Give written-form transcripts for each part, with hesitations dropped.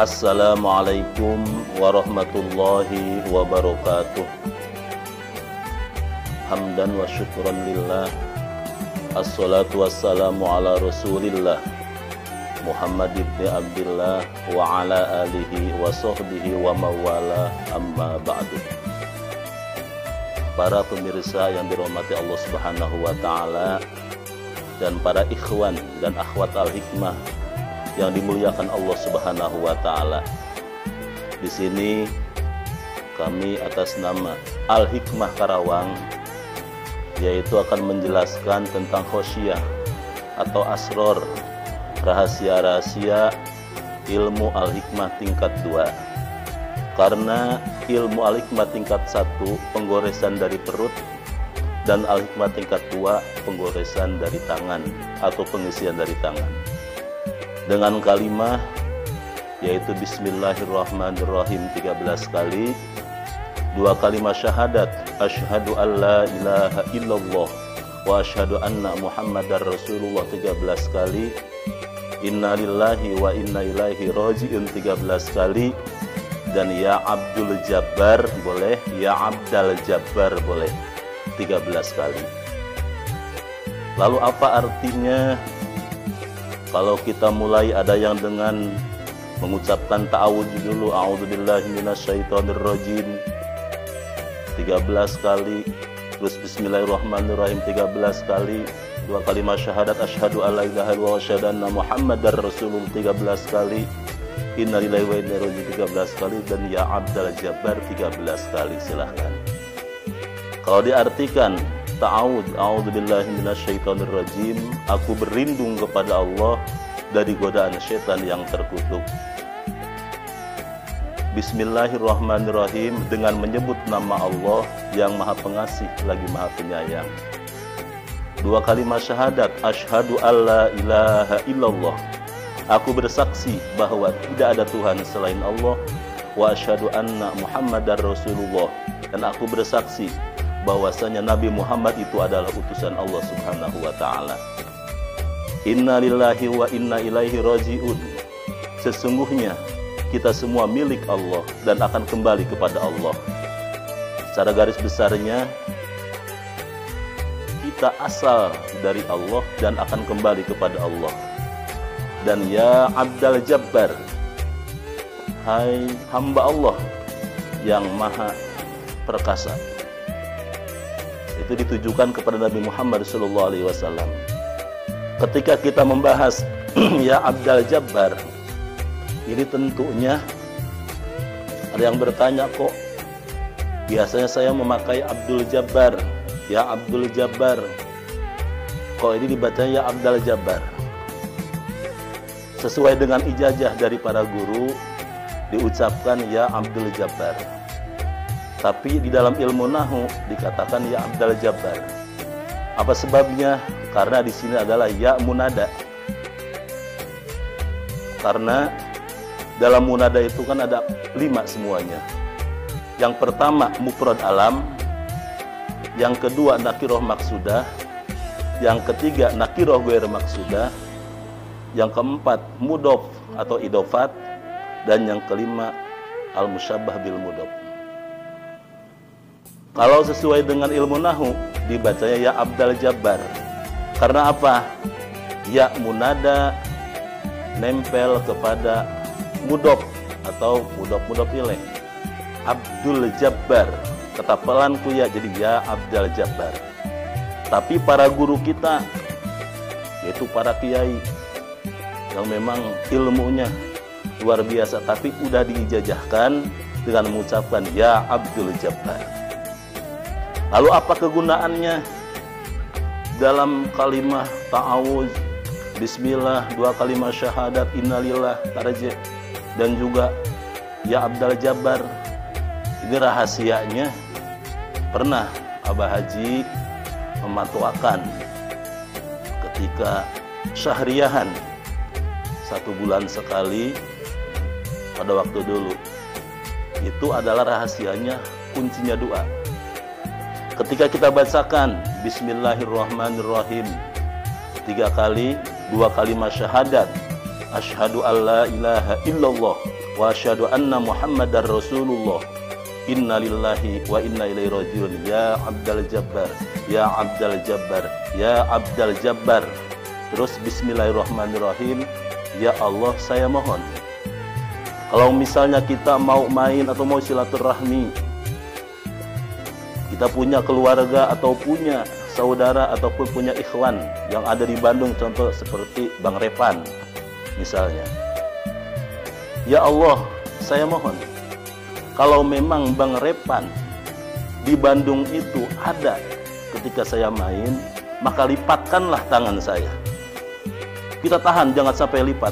Assalamualaikum warahmatullahi wabarakatuh. Hamdan wa syukran lillah. Assalatu wassalamu ala rasulillah Muhammad ibn Abdillah wa ala alihi wa sahbihi wa mawala, amma ba'du. Para pemirsa yang dirahmati Allah Subhanahu wa ta'ala, dan para ikhwan dan akhwat al-hikmah yang dimuliakan Allah Subhanahu wa ta'ala. Di sini kami atas nama Al-Hikmah Karawang yaitu akan menjelaskan tentang khosyah atau asror, rahasia-rahasia ilmu Al-Hikmah tingkat 2. Karena ilmu Al-Hikmah tingkat 1 penggoresan dari perut, dan Al-Hikmah tingkat 2 penggoresan dari tangan atau pengisian dari tangan. Dengan kalimah yaitu Bismillahirrahmanirrahim 13 kali, 2 kalimat syahadat asyhadu alla ilaha illallah wa asyhadu anna muhammadar rasulullah 13 kali, inna lillahi wa inna ilaihi raji'un 13 kali, dan ya Abdul Jabbar boleh, ya Abdal Jabbar boleh 13 kali. Lalu apa artinya? Kalau kita mulai ada yang dengan mengucapkan ta'awudz dulu, a'udzubillahi minasyaitonirrajim 13 kali, terus bismillahirrahmanirrahim 13 kali, 2 kalimat syahadat asyhadu alla ilaha illallah wa asyhadu anna muhammadar rasulullah 13 kali, inna lillahi wa inna ilaihi raji'un 13 kali, dan ya Abdal Jabbar 13 kali. Silahkan. Kalau diartikan ta'awudz, a'udzubillahi minasyaitonirrajim, aku berlindung kepada Allah dari godaan setan yang terkutuk. Bismillahirrahmanirrahim, dengan menyebut nama Allah yang maha pengasih lagi maha penyayang. 2 kalimat syahadat asyhadu alla ilaha illallah, aku bersaksi bahwa tidak ada Tuhan selain Allah, wa asyhadu anna muhammadar rasulullah, dan aku bersaksi bahwasanya Nabi Muhammad itu adalah utusan Allah Subhanahu wa ta'ala. Inna lillahi wa inna ilaihi raji'un, sesungguhnya kita semua milik Allah dan akan kembali kepada Allah. Secara garis besarnya, kita asal dari Allah dan akan kembali kepada Allah. Dan ya Abdal Jabbar, hai hamba Allah yang maha perkasa. Itu ditujukan kepada Nabi Muhammad SAW. Ketika kita membahas ya Abdal Jabbar, ini tentunya ada yang bertanya, kok biasanya saya memakai Abdul Jabbar, ya Abdul Jabbar, kok ini dibacanya ya Abdal Jabbar? Sesuai dengan ijazah dari para guru diucapkan ya Abdul Jabbar, tapi di dalam ilmu nahwu dikatakan ya Abdal Jabbar. Apa sebabnya? Karena di sini adalah ya munada. Karena dalam munada itu kan ada 5 semuanya. Yang pertama mufrad alam, yang kedua nakiroh maksudah, yang ketiga nakiroh ghair maksudah, yang keempat mudhof atau idofat, dan yang kelima al musyabbah bil mudhof. Kalau sesuai dengan ilmu nahwu dibacanya ya Abdal Jabbar. Karena apa? Ya munada nempel kepada mudhof atau mudhof ilaih. Abdul Jabbar, ketapalanku ya, jadi ya Abdal Jabbar. Tapi para guru kita, yaitu para kiai yang memang ilmunya luar biasa, tapi udah diijazahkan dengan mengucapkan ya Abdul Jabbar. Lalu apa kegunaannya? Dalam kalimah ta'awudz, bismillah, 2 kalimat syahadat innalillah tarji, dan juga ya Abdal Jabbar. Ini rahasianya pernah Abah Haji mematwakan ketika syahriyahan 1 bulan sekali pada waktu dulu. Itu adalah rahasianya, kuncinya doa. Ketika kita bacakan Bismillahirrahmanirrahim 3 kali, 2 kalimat syahadat asyhadu alla ilaha illallah wa asyhadu anna Muhammadar Rasulullah. Inna lillahi wa inna ilaihi rajiun. Ya Abdal Jabbar, ya Abdal Jabbar, ya Abdal Jabbar. Terus bismillahirrahmanirrahim. Ya Allah, saya mohon, kalau misalnya kita mau main atau mau silaturahmi, kita punya keluarga atau punya saudara ataupun punya ikhwan yang ada di Bandung, contoh seperti Bang Repan misalnya. Ya Allah, saya mohon, kalau memang Bang Repan di Bandung itu ada ketika saya main, maka lipatkanlah tangan saya. Kita tahan, jangan sampai lipat.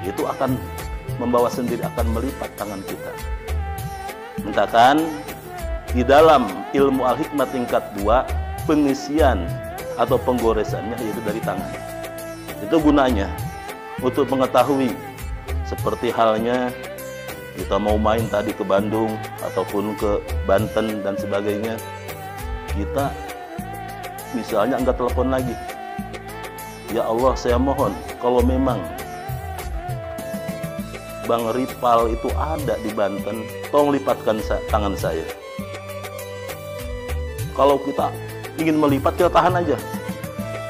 Itu akan membawa sendiri, akan melipat tangan kita. Mintakan di dalam ilmu al-hikmah tingkat 2, pengisian atau penggoresannya yaitu dari tangan. Itu gunanya untuk mengetahui, seperti halnya kita mau main tadi ke Bandung ataupun ke Banten dan sebagainya, kita misalnya enggak telepon lagi. Ya Allah, saya mohon, kalau memang Bang Ripal itu ada di Banten, tolong lipatkan tangan saya. Kalau kita ingin melipat, kita tahan aja,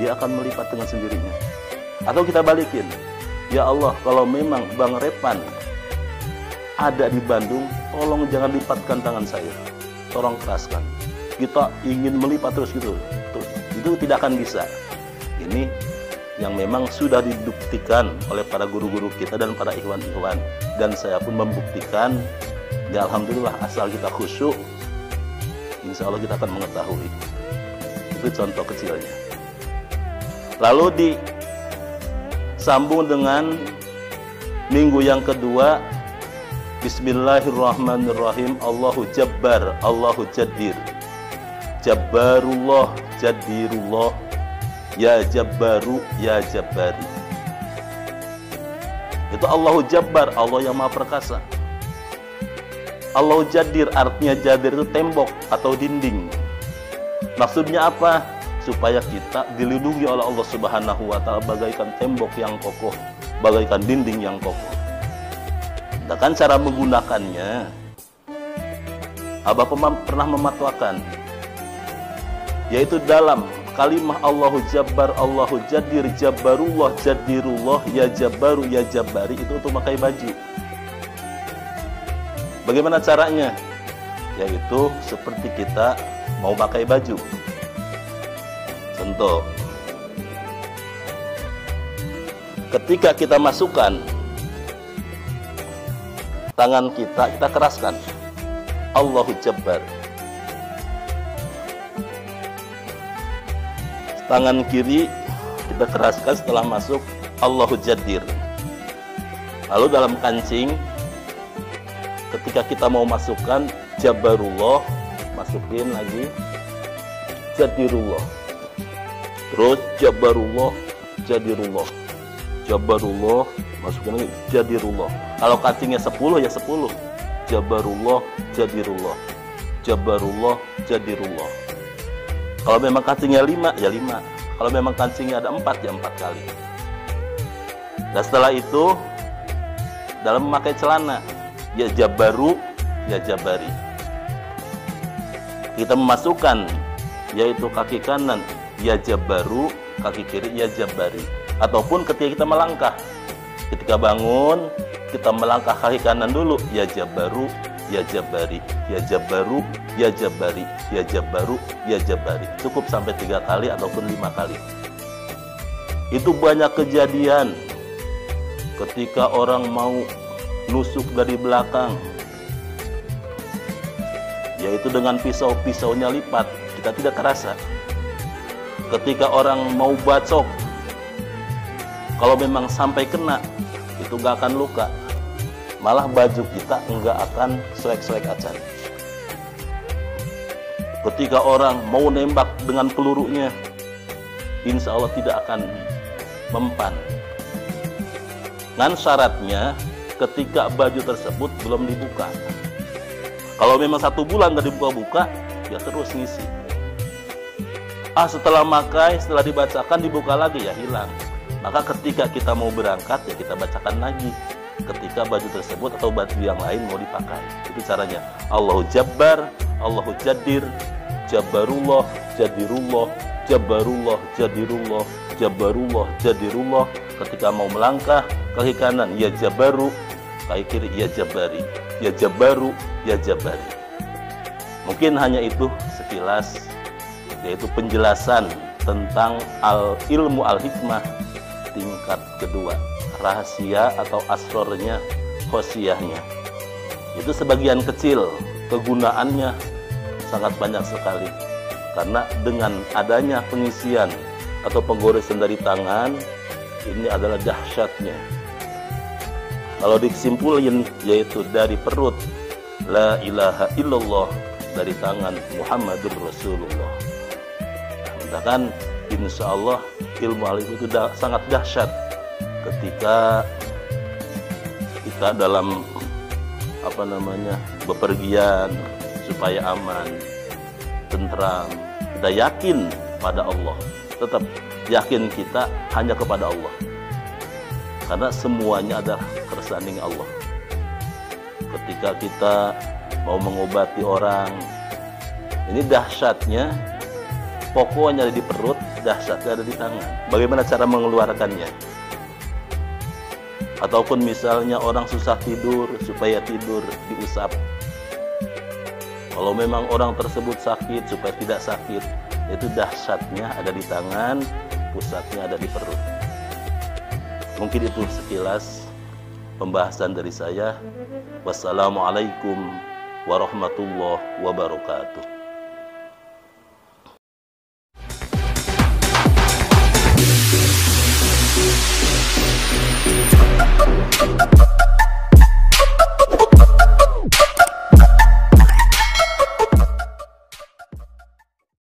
dia akan melipat dengan sendirinya. Atau kita balikin, ya Allah, kalau memang Bang Repan ada di Bandung, tolong jangan lipatkan tangan saya, tolong keraskan. Kita ingin melipat terus gitu, itu tidak akan bisa. Ini yang memang sudah dibuktikan oleh para guru-guru kita dan para ikhwan-ikhwan, dan saya pun membuktikan. Ya alhamdulillah, asal kita khusyuk, insya Allah kita akan mengetahui. Itu contoh kecilnya. Lalu disambung dengan minggu yang kedua, bismillahirrahmanirrahim. Allahu Jabbar, Allahu Jaddir. Jabbarullah, Jaddirullah. Ya Jabbaru, ya Jabbari. Itu Allahu Jabbar, Allah yang Maha Perkasa. Allahu Jaddir, artinya Jaddir itu tembok atau dinding. Maksudnya apa? Supaya kita dilindungi oleh Allah Subhanahu wa Ta'ala bagaikan tembok yang kokoh, bagaikan dinding yang kokoh. Nah, kan cara menggunakannya, Abah pernah mematwakan, yaitu dalam kalimah Allahu Jabbar, Allahu Jaddir, Jabbarullah, Jaddirullah, ya Jabbaru, ya Jabbari, itu untuk pakai baju. Bagaimana caranya? Yaitu seperti kita mau pakai baju. Contoh, ketika kita masukkan tangan kita keraskan Allahu Jabbar. Tangan kiri kita keraskan setelah masuk Allahu Jaddir. Lalu dalam kancing, ketika kita mau masukkan Jabbarullah, masukin lagi Jaddirullah. Terus Jabbarullah, Jaddirullah. Jabbarullah, masukin lagi Jaddirullah. Kalau kancingnya 10 ya 10. Jabbarullah, Jaddirullah. Jabbarullah, Jaddirullah. Kalau memang kancingnya 5, ya 5. Kalau memang kancingnya ada 4, ya 4 kali. Dan setelah itu, dalam memakai celana, ya Jabbaru, ya Jabbari. Kita memasukkan, yaitu kaki kanan, ya Jabbaru, kaki kiri, ya Jabbari. Ataupun ketika kita melangkah, ketika bangun, kita melangkah kaki kanan dulu, ya Jabbaru, ya Jabbari, ya Jabbaru, ya Jabbari, ya Jabbaru, ya Jabbari. Cukup sampai 3 kali ataupun 5 kali. Itu banyak kejadian ketika orang mau nusuk dari belakang, yaitu dengan pisaunya lipat, kita tidak terasa. Ketika orang mau bacok, kalau memang sampai kena, itu gak akan luka, malah baju kita enggak akan soek-soek acan. Ketika orang mau nembak dengan pelurunya, insya Allah tidak akan mempan. Dengan syaratnya ketika baju tersebut belum dibuka. Kalau memang 1 bulan nggak dibuka-buka, ya terus ngisi. Setelah makai, setelah dibacakan, dibuka lagi, ya hilang. Maka ketika kita mau berangkat, ya kita bacakan lagi. ketika baju tersebut atau baju yang lain mau dipakai. Itu caranya. Allahu Jabbar, Allahu Jadir, Jabbarullah, Jadirullah, Jabbarullah, Jadirullah, Jabbarullah, Jadirullah. Ketika mau melangkah kaki kanan, ya Jabbaru, kaki kiri, ya Jabbari, ya Jabbaru, ya Jabbari. Mungkin hanya itu sekilas, yaitu penjelasan tentang ilmu al-hikmah tingkat kedua, rahasia atau asrornya, khosiyahnya. Itu sebagian kecil, kegunaannya sangat banyak sekali. Karena dengan adanya pengisian atau penggoresan dari tangan, ini adalah dahsyatnya. Kalau disimpulin, yaitu dari perut, la ilaha illallah, dari tangan Muhammadur Rasulullah. Sedangkan insya Allah ilmu alim itu sangat dahsyat ketika kita dalam bepergian supaya aman, tentram, kita yakin pada Allah. Tetap yakin kita hanya kepada Allah, karena semuanya adalah kersanding Allah. Ketika kita mau mengobati orang, ini dahsyatnya pokoknya ada di perut, dahsyatnya ada di tangan. Bagaimana cara mengeluarkannya? Ataupun misalnya orang susah tidur, supaya tidur diusap. Kalau memang orang tersebut sakit, supaya tidak sakit, itu dahsyatnya ada di tangan, pusatnya ada di perut. Mungkin itu sekilas pembahasan dari saya. Wassalamualaikum warahmatullahi wabarakatuh.